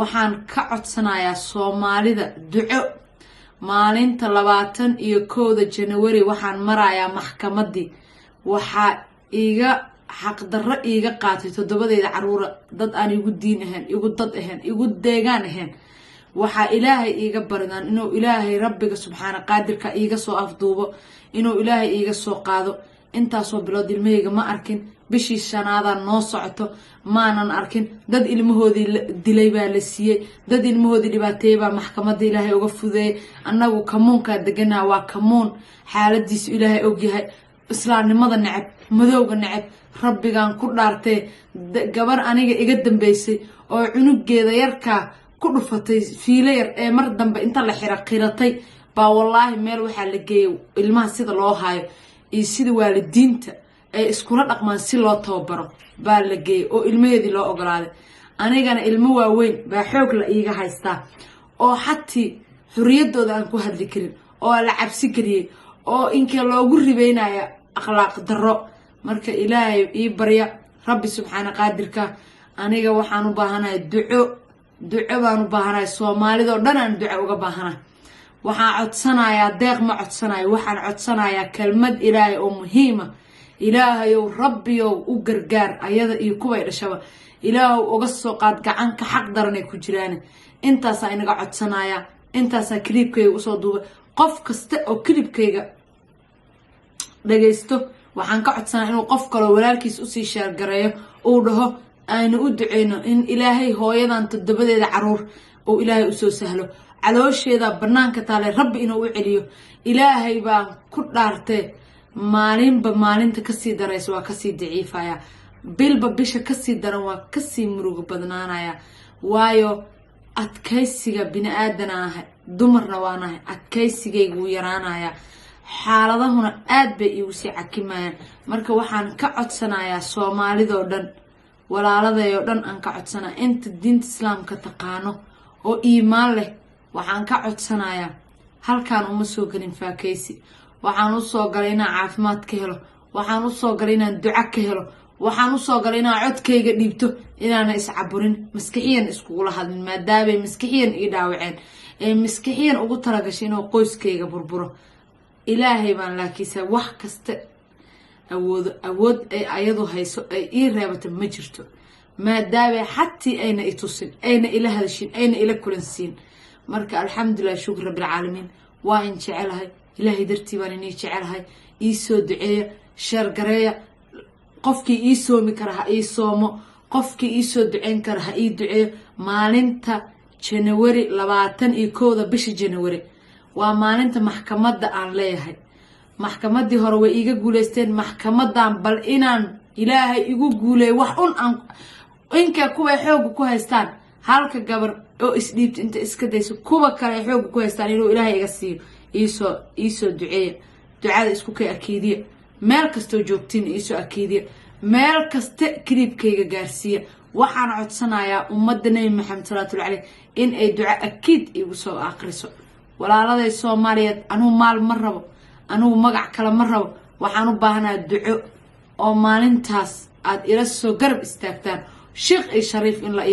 waxaan ka codsanayaa Soomaalida duco maalinta 21 January waxaan marayaa maxkamadii waxa iga xaq darro iga qaatay todobadeeda caruur dad aan igu diin ahayn igu dad ahayn igu deegaan ahayn waxa Ilaahay iga baridaan inuu Ilaahay Rabbiga subxaana qaadirka iga soo afduubo inuu Ilaahay iga soo qaado intaasoo bilood ilmahayga ma arkin bishii shanaada noo socoto maanan arkin dad ilmahoodii dilay baa la siiyay dad ilmahoodii dhibaateeyay baa maxkamadda Ilaahay uga fudeeyay annagu kamuunka deganaa waa kamuun xaaladiisu Ilaahay og yahay islaamnimada nacab madowga nacab rabbigaan ku dhaartay gabar aniga iga dambeysay oo cunugeeda yarka ku dhufatay fiile yar ee mar dambe inta la qiratay baa wallahi meel waxa la geeyay ilmaha sida loo haayo iyo sida waalidiinta ay iskula dhaqmaan si loo tababaro baa la geeyay oo ilmaheedii loo ogolaaday anigana ilmo waaweyn baa xoog la iiga haystaa oo xatii xuriyadooda aan ku hadli karin oo la cabsi galiyay oo inka loogu ribeynaya akhlaaq darro marka Ilaahay ii barya Rabbi subxaana qaadirka aniga waxaan u baahanahay duco baan u baahanahay Soomaalida oo dhan aan duco uga baahanahay waxaan codsanayaa deeq ma codsanayo waxaan codsanayaa kelmad Ilaahay oo muhiima Ilaahay oo Rabbi oo u gargaar ayada iyo kuwa dhashaba Ilaahay uga soo qaad gacan ka xaq daran ay ku jiraan intaas ay naga codsanaya intaas klibkayga u soo duubay qof kasta oo klibkayga dhageysto waxaan ka codsanaa inuu qof kale walaalkiis u sii share gareeyo oo dhaho ayna u duceeyno in Ilaahay hooyadan todobadeeda caruur oo Ilaahay u soo sahlo caloosheeda banaanka taale Rabbi inuu u celiyo Ilaahay baa ku dhaartay maalinta ka sii darayso waa ka sii daciifaya bilba bisha ka sii daran waa ka sii murugo badnaanaya waayo adkaysiga bini'aadana dumarna waanahay adkaysigaygu yaraanaya xaaladahuna aad bay igu sii cakimayaan marka waxaan ka codsanayaa Soomaalida oo dhan walaaladay oo dhan aan ka codsanaa inta diinta islaamka taqaano oo iimaan leh waxaan ka codsanayaa halkaan uma soo galin faakaysi waxaan u soo galay inaan caafimaad ka helo waxaan u soo galay inaan duco ka helo waxaan u soo galay inaan codkayga dhiibto inaan iscaburin maskixiyan iskugu hadlin maadaama maskixiyan ii dhaawaceen ee maskixiyan ugu talagashay inuu qoyskayga burburo Ilaahay baan laakiisa wax kasta awood ay ayadu hayso ay ii reebato ma jirto maadaama xatii ayna i tusin ayna ila hadashin ayna ila kulansiin marka alxamdulillah shukr rabbil caalamiin waa in jecelahay Ilaahay dartii baan inii jecelahay ii soo duceeya share gareeya qofkii ii soomi kara ha ii soomo qofkii ii soo duceyn kara ha ii duceeyo maalinta January 21 bisha January waa maalinta maxkamadda aan leeyahay maxkamadii hore way iga guuleysteen maxkamadan bal inaan Ilaahay igu guuleeyo wax aan inka kuwa xoog ku haystaan halka gabar oo isdhiibta inta iska dayso kuwa kale xoog ku haystaan inuu Ilaahay iga siiyo iisoo duceeya ducada isku kay akiidiya meel kasto joogtiin iisoo akiidiya meel kasta klibkayga gaarsiiya waxaan codsanayaa ummadda Nabi Maxamed sallallahu alayhi in ay duco akiid igu soo aqriso walaaladay Soomaaliyeed anu maal ma rabo anu magac kale ma rabo waxaan u baahanahay duco oo maalintaas aad ila soo garab istaagtaan sheekh ay shariif in la